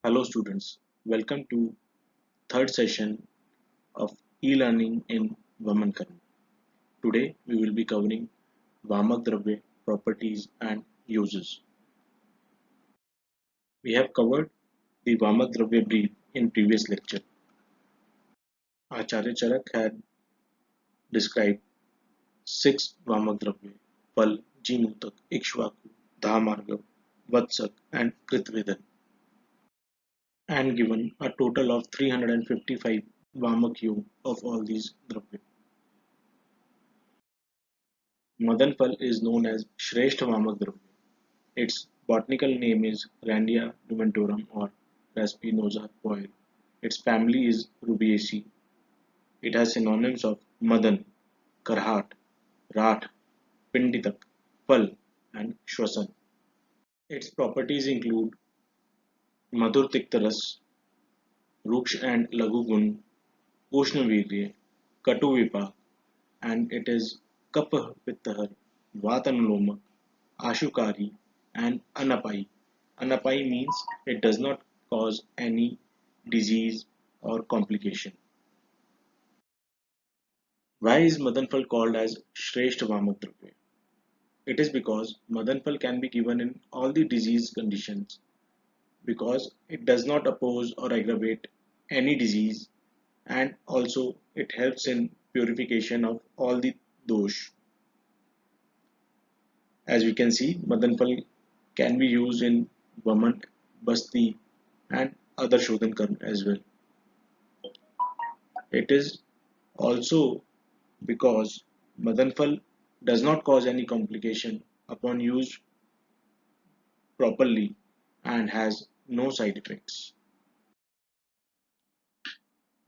Hello students, welcome to third session of e-learning in Vaman Karma. Today we will be covering Vamak Dravya properties and uses. We have covered the Vamak Dravya brief in previous lecture. Acharya Charak had described six Vamak Dravya: Pal, Jimutak, Ikshvaku, Dhamargav, Vatsak and Kritvedan, and given a total of 355 Vamak Yog of all these Dravya. Madanphal is known as Shrestha Vamak Dravya. Its botanical name is Randia numentorum or Raspinosa Boyle. Its family is Rubiaceae. It has synonyms of Madan, Karhat, Rath, Pinditak, Phal, and Shwasan. Its properties include Madhur Tikta Ras, Ruksh and Laghu Gun, Ushna Virya, Katu Vipak, and it is Kapha Pittahar, Vatanuloma, Ashukari, and Anapai. Anapai means it does not cause any disease or complication. Why is Madanphal called as Shrestha Vamak Dravya? It is because Madanphal can be given in all the disease conditions because it does not oppose or aggravate any disease, and also it helps in purification of all the dosh. As we can see, Madanphal can be used in Vaman, Basti, and other Shodhan Karma as well. It is also because Madanphal does not cause any complication upon use properly and has no side effects.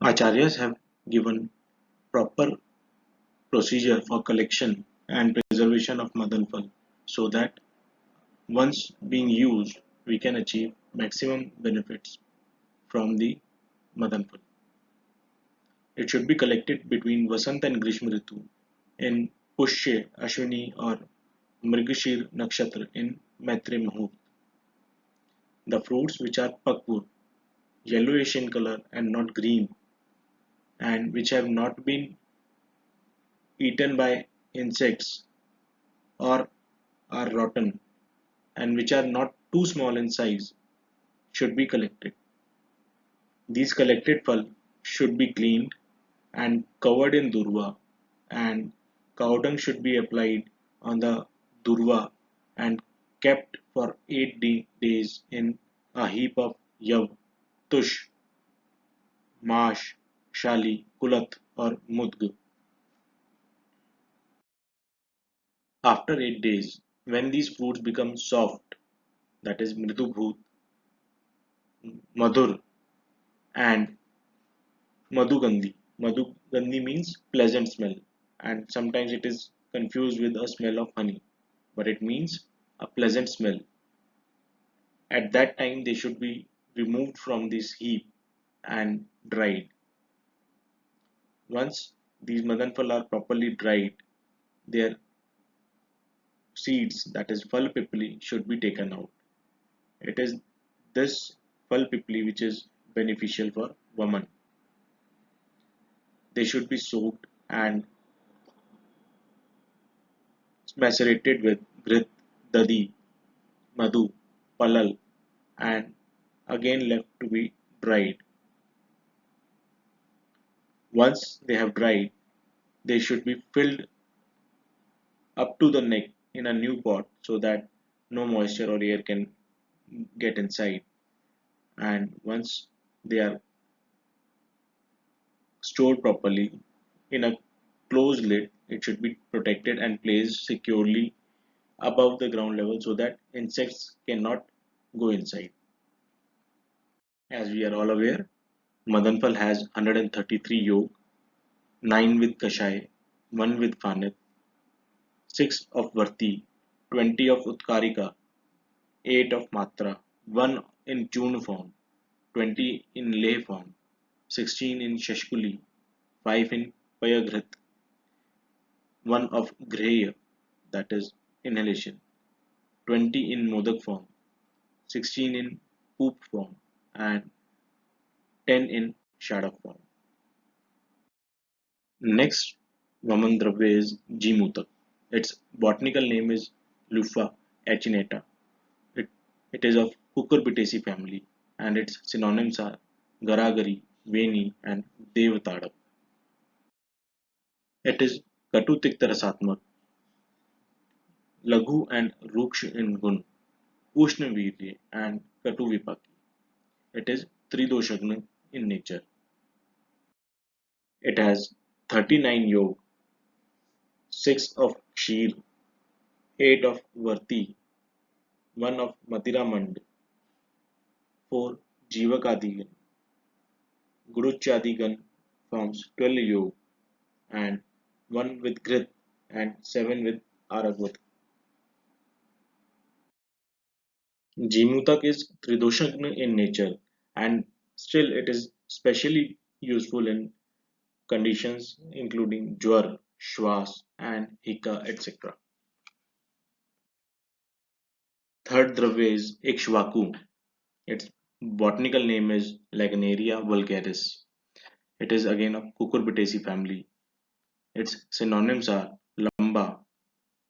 Acharyas have given proper procedure for collection and preservation of Madanphal so that once being used, we can achieve maximum benefits from the Madanphal. It should be collected between Vasant and Grishma Ritu in Pushya, Ashwini or Mrigashir Nakshatra in Maitre Muhurt. The fruits which are pakpur, yellowish in color and not green, and which have not been eaten by insects or are rotten, and which are not too small in size, should be collected. These collected phal should be cleaned and covered in durva, and cow dung should be applied on the durva and kept for 8 days in a heap of yav, tush, mash, shali, kulat or mudg. After 8 days, when these fruits become soft, that is mridubhut, madhur and madhugandhi. Madhugandhi means pleasant smell, and sometimes it is confused with a smell of honey, but it means a pleasant smell. At that time, they should be removed from this heap and dried. Once these madanphal are properly dried, their seeds, that is phal pipli, should be taken out. It is this phal pipli which is beneficial for women. They should be soaked and macerated with grit, dadi, madhu, palal, and again left to be dried. Once they have dried, they should be filled up to the neck in a new pot so that no moisture or air can get inside. And once they are stored properly in a closed lid, it should be protected and placed securely above the ground level so that insects cannot go inside. As we are all aware, Madanphal has 133 yolk, 9 with Kashai, 1 with Fanit, 6 of Varti, 20 of Utkarika, 8 of Matra, 1 in Churn form, 20 in Leh form, 16 in Shashkuli, 5 in Payagrit, 1 of Grheya, that is inhalation, 20 in Modak form, 16 in Poop form, and 10 in shadow form. Next Vamandravya is G-Mutak. Its botanical name is Lupha achinata. It, it is of Cucurbitaceae family and its synonyms are Garagari, Veni and Devatadak. It is Katu Tikta Rasatmak, Laghu and Ruksh in Gun, Ushna Virya and Katu Vipaki. It is Tridoshagna in nature. It has 39 yog, 6 of Kshir, 8 of Varti, 1 of Matiramand, 4 Jivakadigan. Guruchadigan forms 12 yog and 1 with Grit and 7 with Aragvat. Jimutak is Tridoshagna in nature and still it is specially useful in conditions including Jwar, Shwas and Hika etc. Third dravya is Ikshvaku. Its botanical name is Lagnaria vulgaris. It is again of Cucurbitaceae family. Its synonyms are Lamba,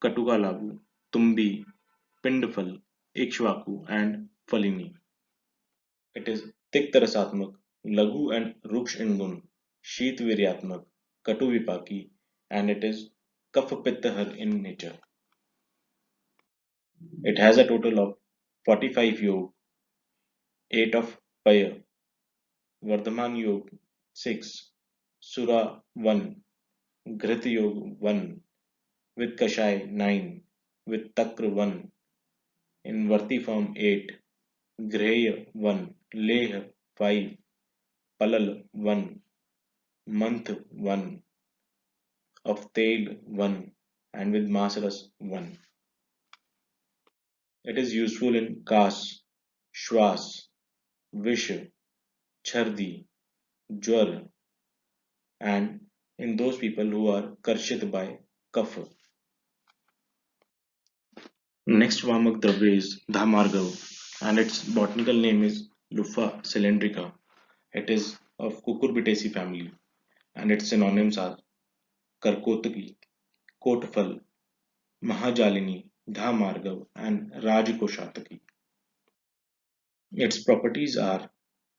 Katukalabu, Tumbi, Pindfal, Ikshvaku and Falini. It is Tiktarasatmak, Laghu and Ruksh in Gun, Sheet Viryatmak, Katu Vipaki, and it is Kafapittahar in nature. It has a total of 45 yog, 8 of Paya, Vardhaman Yog 6, Sura 1, Ghrita Yog 1, with Kashai 9, with Takra 1, in Varti form 8, Greya 1, Leh 5, Palal 1, Manth 1, of Tail 1, and with Masaras 1. It is useful in Kas, Shwas, Vish, Chhardi, Jwar, and in those people who are Karshit by Kapha. Next Vamak Dravya is Dhamargav and its botanical name is Lupha cylindrica. It is of Cucurbitaceae family and its synonyms are Karkotaki, Kotfal, Mahajalini, Dhamargav and Rajkoshataki. Its properties are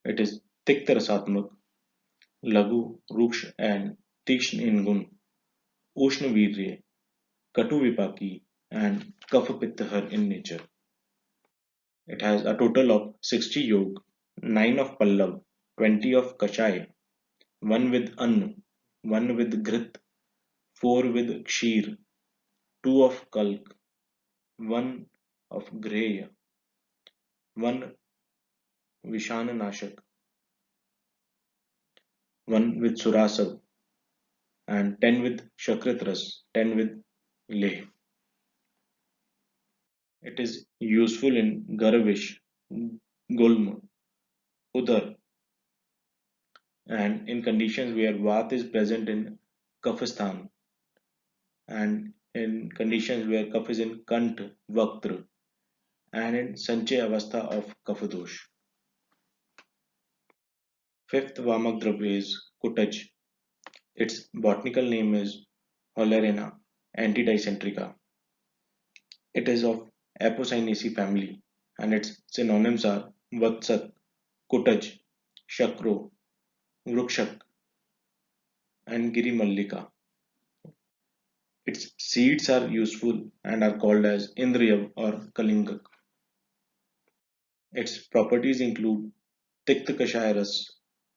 it is Tiktarasatmak, Laghu, Ruksh and Tikshn in Gun, Ushna Virya, Katu Vipaki and Kapha in nature. It has a total of 60 yog, 9 of Pallav, 20 of Kashai, 1 with Ann, 1 with Grit, 4 with Kshir, 2 of Kalk, 1 of Greya, 1 Vishananashak, 1 with Surasav, and 10 with Shakritras, 10 with Leh. It is useful in Garavish, Gulm, Udar, and in conditions where Vat is present in Kafistan and in conditions where Kaf is in Kant, Vaktra, and in Sanchaya Avastha of Kafadosh. Fifth Vamak Dravya is Kutaj. Its botanical name is Holarena antidicentrica. It is of Apocynaceae family and its synonyms are Vatsak, Kutaj, Shakro, Vrukshak, and Giri Mallika. Its seeds are useful and are called as Indriyav or Kalingak. Its properties include Tikta Kashayaras,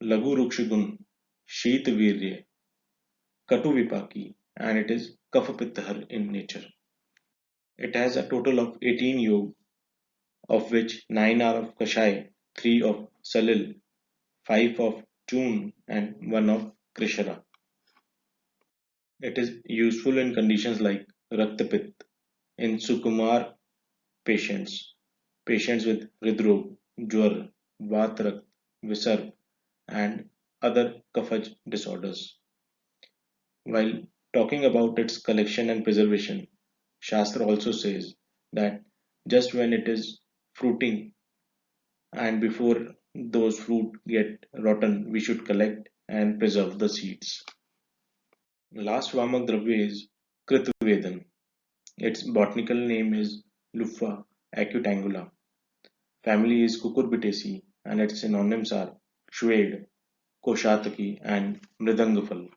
Laghu Rukshigun, Sheet Virya, Katu Vipaki, and it is Kafapittahar in nature. It has a total of 18 yog, of which 9 are of Kashai, 3 of Salil, 5 of Chun, and 1 of Krishara. It is useful in conditions like Raktapit, in Sukumar patients, patients with Hridrog, Jwar, Vatrakt, Visarg, and other Kafaj disorders. While talking about its collection and preservation, Shastra also says that just when it is fruiting and before those fruit get rotten, we should collect and preserve the seeds. Last Vamak Dravya is Kritvedan. Its botanical name is Lupha acutangula. Family is Cucurbitaceae and its synonyms are Shved, Koshataki and Mridangafal.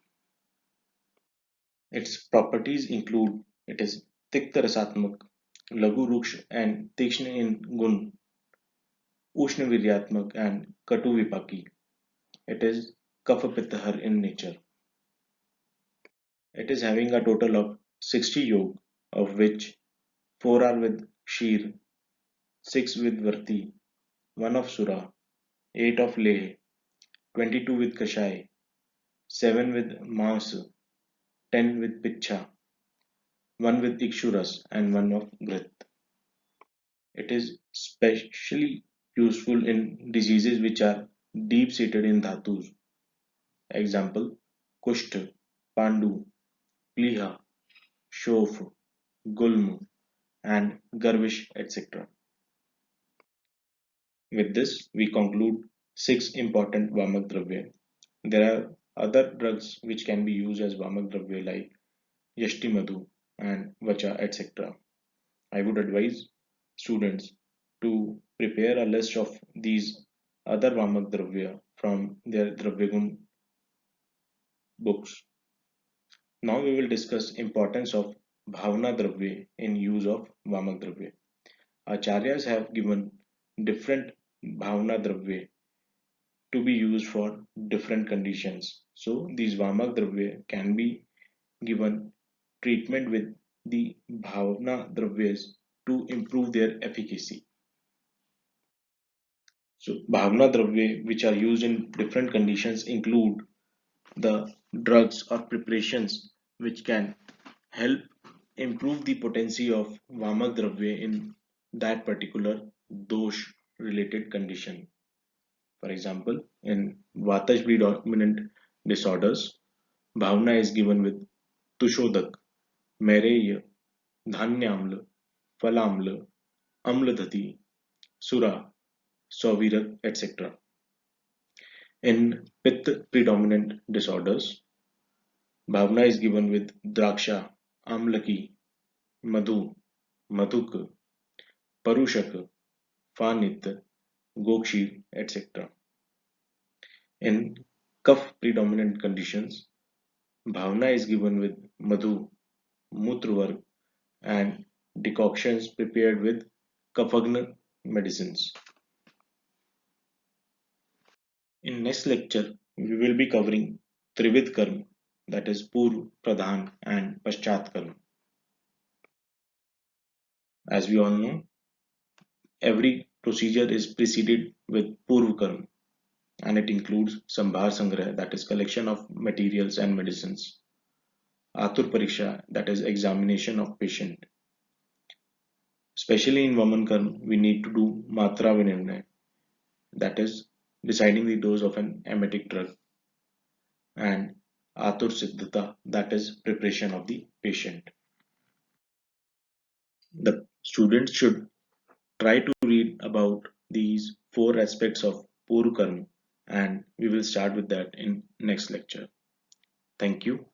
Its properties include it is Tikta Rasatmak, Lagu Ruksh and Tikshna in Gun, Ushna Viryatmak and Katu Vipaki. It is Kapha Pittahar in nature. It is having a total of 60 yog, of which 4 are with Shir, 6 with Varti, 1 of Sura, 8 of Leh, 22 with Kashai, 7 with Maas, 10 with Picha, 1 with Ikshuras, and 1 of Grit. It is specially useful in diseases which are deep-seated in dhatus. Example: Kusht, Pandu, Pliha, Shof, Gulm, and Garvish, etc. With this, we conclude 6 important Vamak Dravya. There are other drugs which can be used as Vamak Dravya like Yashti Madhu and Vacha, etc. I would advise students to prepare a list of these other Vamak Dravya from their Dravyagun books. Now we will discuss importance of Bhavna Dravya in use of Vamak Dravya. Acharyas have given different Bhavna Dravya to be used for different conditions. So these Vamak Dravya can be given treatment with the Bhavna Dravyas to improve their efficacy. So Bhavna Dravya which are used in different conditions include the drugs or preparations which can help improve the potency of Vamak Dravya in that particular dosh related condition. For example, in Vatajvi dominant disorders, Bhavna is given with Tushodak, Merey, Dhanyamla, Falamla, Amladhati, Sura, Sovirak, etc. In Pitta predominant disorders, Bhavna is given with Draksha, Amlaki, Madhu, Madhuk, Parushak, Fanit, Gokshir, etc. In Kaph predominant conditions, Bhavna is given with Madhu, Mutravarg, and decoctions prepared with Kaphagna medicines. In next lecture, we will be covering Trivid Karma, that is Purv, Pradhan, and Paschat Karma. As we all know, every procedure is preceded with Purv Karma, and it includes Sambhar Sangrah, that is collection of materials and medicines, Atur Pariksha, that is examination of patient. Especially in Vaman Karma, we need to do Matra Vinirnay, that is deciding the dose of an emetic drug, and Atur Siddhata, that is preparation of the patient. The students should try to read about these 4 aspects of Purv Karma, and we will start with that in next lecture. Thank you.